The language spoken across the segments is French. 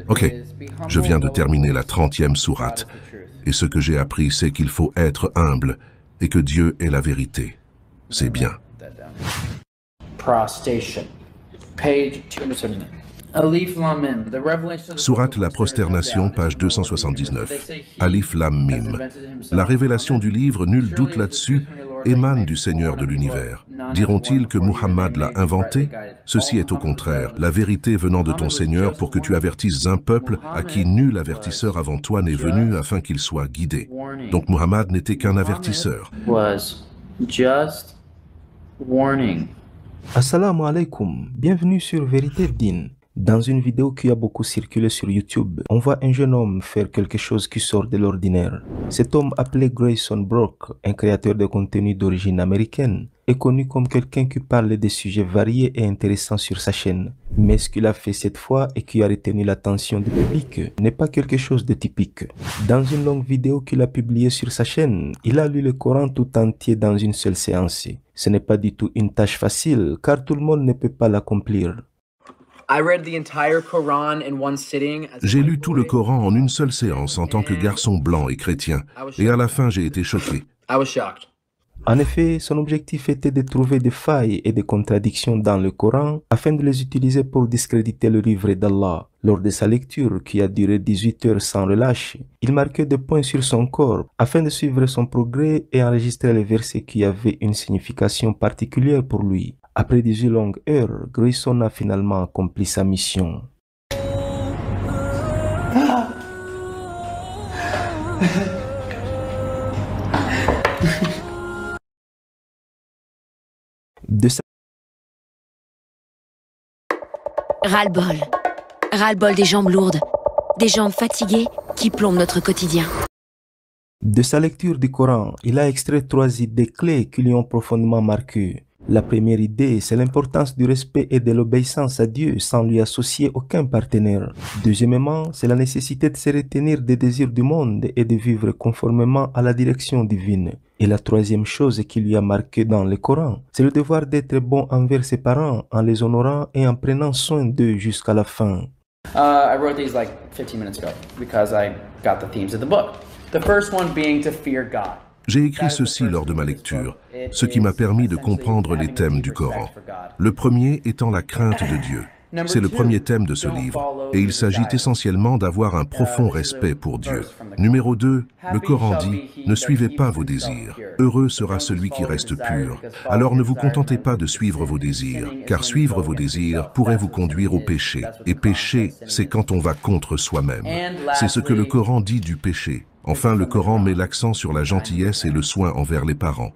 Ok, je viens de terminer la 30e sourate. Et ce que j'ai appris, c'est qu'il faut être humble et que Dieu est la vérité. C'est bien. Sourate la prosternation, page 279. Alif Lam Mim. La révélation du livre, nul doute là-dessus, émane du Seigneur de l'univers. Diront-ils que Muhammad l'a inventé? Ceci est au contraire, la vérité venant de ton Seigneur pour que tu avertisses un peuple à qui nul avertisseur avant toi n'est venu afin qu'il soit guidé. Donc Muhammad n'était qu'un avertisseur. Assalamu alaikum, bienvenue sur Vérité Din. Dans une vidéo qui a beaucoup circulé sur YouTube, on voit un jeune homme faire quelque chose qui sort de l'ordinaire. Cet homme appelé Grayson Brock, un créateur de contenu d'origine américaine, est connu comme quelqu'un qui parle des sujets variés et intéressants sur sa chaîne. Mais ce qu'il a fait cette fois et qui a retenu l'attention du public n'est pas quelque chose de typique. Dans une longue vidéo qu'il a publiée sur sa chaîne, il a lu le Coran tout entier dans une seule séance. Ce n'est pas du tout une tâche facile car tout le monde ne peut pas l'accomplir. J'ai lu tout le Coran en une seule séance en tant que garçon blanc et chrétien, et à la fin j'ai été choqué. En effet, son objectif était de trouver des failles et des contradictions dans le Coran afin de les utiliser pour discréditer le livre d'Allah. Lors de sa lecture, qui a duré 18 heures sans relâche, il marquait des points sur son corps afin de suivre son progrès et enregistrer les versets qui avaient une signification particulière pour lui. Après 18 longues heures, Grayson a finalement accompli sa mission. Ras-le-bol. Ras-le-bol des jambes lourdes, des jambes fatiguées qui plombent notre quotidien. De sa lecture du Coran, il a extrait 3 idées clés qui lui ont profondément marqué. La première idée, c'est l'importance du respect et de l'obéissance à Dieu sans lui associer aucun partenaire. Deuxièmement, c'est la nécessité de se retenir des désirs du monde et de vivre conformément à la direction divine. Et la troisième chose qui lui a marqué dans le Coran, c'est le devoir d'être bon envers ses parents en les honorant et en prenant soin d'eux jusqu'à la fin. I wrote these like 15 minutes ago because I got the themes of the book. The first one being to fear God. J'ai écrit ceci lors de ma lecture, ce qui m'a permis de comprendre les thèmes du Coran. Le premier étant la crainte de Dieu. C'est le premier thème de ce livre, et il s'agit essentiellement d'avoir un profond respect pour Dieu. Numéro 2, le Coran dit « Ne suivez pas vos désirs. Heureux sera celui qui reste pur. Alors ne vous contentez pas de suivre vos désirs, car suivre vos désirs pourrait vous conduire au péché. Et péché, c'est quand on va contre soi-même. C'est ce que le Coran dit du péché. Enfin, le Coran met l'accent sur la gentillesse et le soin envers les parents.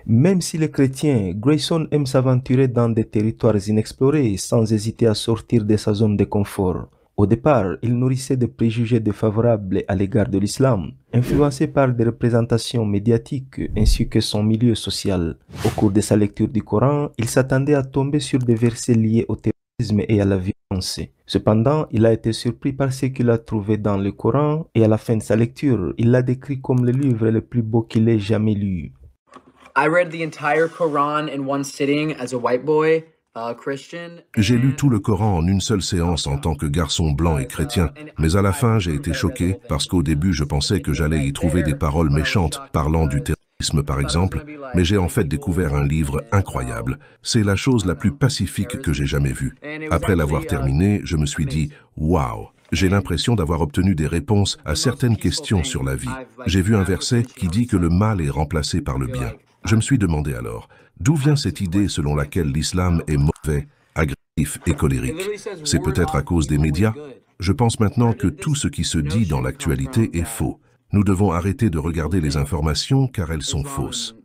Même s'il est chrétien, Grayson aime s'aventurer dans des territoires inexplorés sans hésiter à sortir de sa zone de confort. Au départ, il nourrissait des préjugés défavorables à l'égard de l'islam, influencé par des représentations médiatiques ainsi que son milieu social. Au cours de sa lecture du Coran, il s'attendait à tomber sur des versets liés au terrorisme et à la violence. Cependant, il a été surpris par ce qu'il a trouvé dans le Coran et à la fin de sa lecture, il l'a décrit comme le livre le plus beau qu'il ait jamais lu. J'ai lu tout le Coran en une seule séance en tant que garçon blanc et chrétien, mais à la fin j'ai été choqué parce qu'au début je pensais que j'allais y trouver des paroles méchantes parlant du terrorisme par exemple, mais j'ai en fait découvert un livre incroyable. C'est la chose la plus pacifique que j'ai jamais vue. Après l'avoir terminé, je me suis dit « Waouh !» J'ai l'impression d'avoir obtenu des réponses à certaines questions sur la vie. J'ai vu un verset qui dit que le mal est remplacé par le bien. Je me suis demandé alors, d'où vient cette idée selon laquelle l'islam est mauvais, agressif et colérique? C'est peut-être à cause des médias? Je pense maintenant que tout ce qui se dit dans l'actualité est faux. Nous devons arrêter de regarder les informations car elles sont fausses.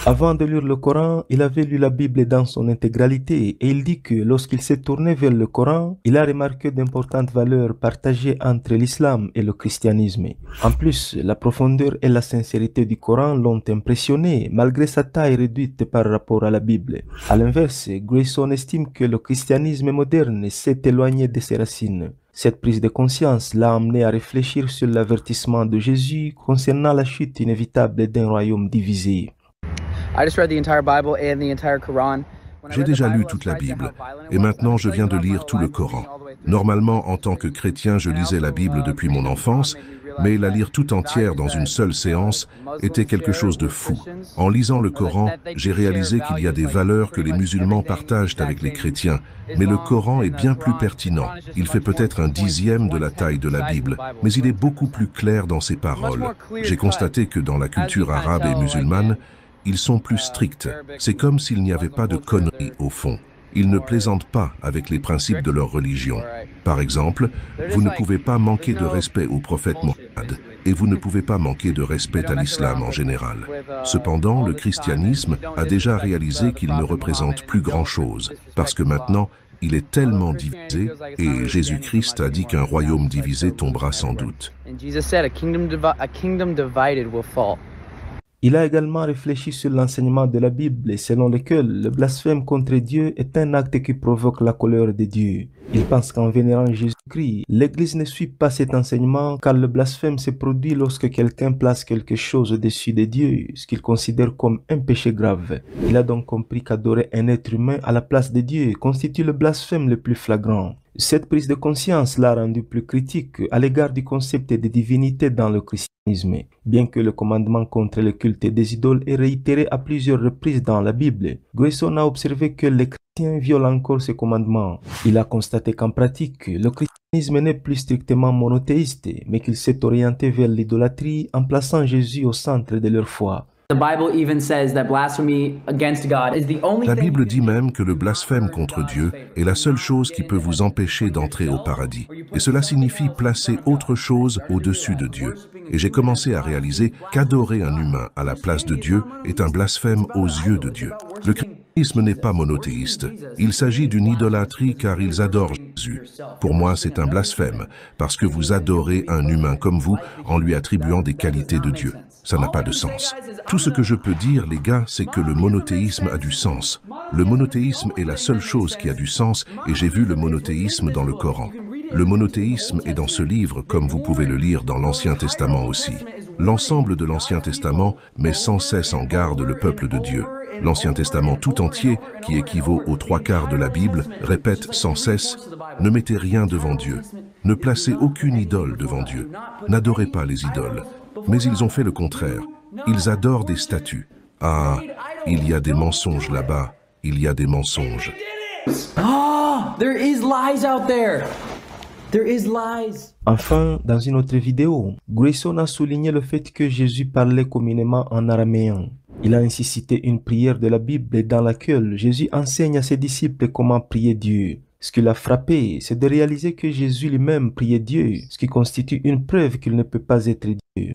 Avant de lire le Coran, il avait lu la Bible dans son intégralité et il dit que lorsqu'il s'est tourné vers le Coran, il a remarqué d'importantes valeurs partagées entre l'islam et le christianisme. En plus, la profondeur et la sincérité du Coran l'ont impressionné malgré sa taille réduite par rapport à la Bible. À l'inverse, Grayson estime que le christianisme moderne s'est éloigné de ses racines. Cette prise de conscience l'a amené à réfléchir sur l'avertissement de Jésus concernant la chute inévitable d'un royaume divisé. I just read the entire Bible and the entire Quran. J'ai déjà lu toute la Bible, et maintenant je viens de lire tout le Coran. Normalement, en tant que chrétien, je lisais la Bible depuis mon enfance, mais la lire tout entière dans une seule séance était quelque chose de fou. En lisant le Coran, j'ai réalisé qu'il y a des valeurs que les musulmans partagent avec les chrétiens, mais le Coran est bien plus pertinent. Il fait peut-être un dixième de la taille de la Bible, mais il est beaucoup plus clair dans ses paroles. J'ai constaté que dans la culture arabe et musulmane, ils sont plus stricts. C'est comme s'il n'y avait pas de conneries au fond. Ils ne plaisantent pas avec les principes de leur religion. Par exemple, vous ne pouvez pas manquer de respect au prophète Mohammed et vous ne pouvez pas manquer de respect à l'islam en général. Cependant, le christianisme a déjà réalisé qu'il ne représente plus grand-chose parce que maintenant, il est tellement divisé et Jésus-Christ a dit qu'un royaume divisé tombera sans doute. Il a également réfléchi sur l'enseignement de la Bible selon lequel le blasphème contre Dieu est un acte qui provoque la colère de Dieu. Il pense qu'en vénérant Jésus-Christ, l'Église ne suit pas cet enseignement car le blasphème se produit lorsque quelqu'un place quelque chose au-dessus de Dieu, ce qu'il considère comme un péché grave. Il a donc compris qu'adorer un être humain à la place de Dieu constitue le blasphème le plus flagrant. Cette prise de conscience l'a rendu plus critique à l'égard du concept de divinité dans le christianisme. Bien que le commandement contre le culte des idoles est réitéré à plusieurs reprises dans la Bible, Grayson a observé que les chrétiens violent encore ce commandement. Il a constaté qu'en pratique, le christianisme n'est plus strictement monothéiste, mais qu'il s'est orienté vers l'idolâtrie en plaçant Jésus au centre de leur foi. La Bible dit même que le blasphème contre Dieu est la seule chose qui peut vous empêcher d'entrer au paradis. Et cela signifie placer autre chose au-dessus de Dieu. Et j'ai commencé à réaliser qu'adorer un humain à la place de Dieu est un blasphème aux yeux de Dieu. Le christianisme n'est pas monothéiste. Il s'agit d'une idolâtrie car ils adorent Jésus. Pour moi, c'est un blasphème parce que vous adorez un humain comme vous en lui attribuant des qualités de Dieu. Ça n'a pas de sens. Tout ce que je peux dire, les gars, c'est que le monothéisme a du sens. Le monothéisme est la seule chose qui a du sens et j'ai vu le monothéisme dans le Coran. Le monothéisme est dans ce livre, comme vous pouvez le lire dans l'Ancien Testament aussi. L'ensemble de l'Ancien Testament met sans cesse en garde le peuple de Dieu. L'Ancien Testament tout entier, qui équivaut aux 3/4 de la Bible, répète sans cesse « Ne mettez rien devant Dieu, ne placez aucune idole devant Dieu, n'adorez pas les idoles. » Mais ils ont fait le contraire. Ils adorent des statues. Ah, il y a des mensonges là-bas. Il y a des mensonges. Enfin, dans une autre vidéo, Grayson a souligné le fait que Jésus parlait communément en araméen. Il a ainsi cité une prière de la Bible dans laquelle Jésus enseigne à ses disciples comment prier Dieu. Ce qui l'a frappé, c'est de réaliser que Jésus lui-même priait Dieu, ce qui constitue une preuve qu'il ne peut pas être Dieu.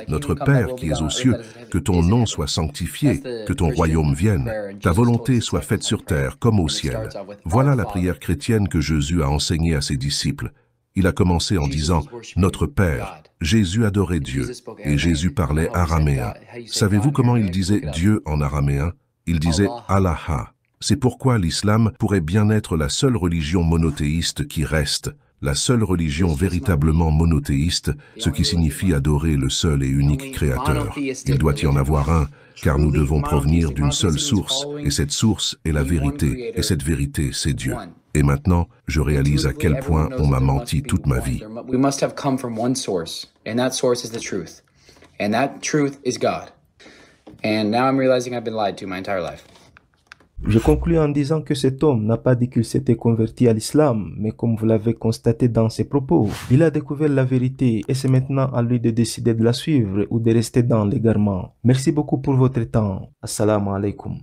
Notre Père qui es aux cieux, que ton nom soit sanctifié, que ton royaume vienne, ta volonté soit faite sur terre comme au ciel. Voilà la prière chrétienne que Jésus a enseignée à ses disciples. Il a commencé en disant « Notre Père ». Jésus adorait Dieu et Jésus parlait araméen. Savez-vous comment il disait Dieu en araméen? Il disait Allah. C'est pourquoi l'islam pourrait bien être la seule religion monothéiste qui reste, la seule religion véritablement monothéiste, ce qui signifie adorer le seul et unique Créateur. Il doit y en avoir un, car nous devons provenir d'une seule source, et cette source est la vérité, et cette vérité, c'est Dieu. Et maintenant, je réalise à quel point on m'a menti toute ma vie. We must have come from one source, and that source is the truth. And that truth is God. And now I'm realizing I've been lied to my entire life. Je conclus en disant que cet homme n'a pas dit qu'il s'était converti à l'islam, mais comme vous l'avez constaté dans ses propos, il a découvert la vérité et c'est maintenant à lui de décider de la suivre ou de rester dans l'égarement. Merci beaucoup pour votre temps. Assalamu alaikum.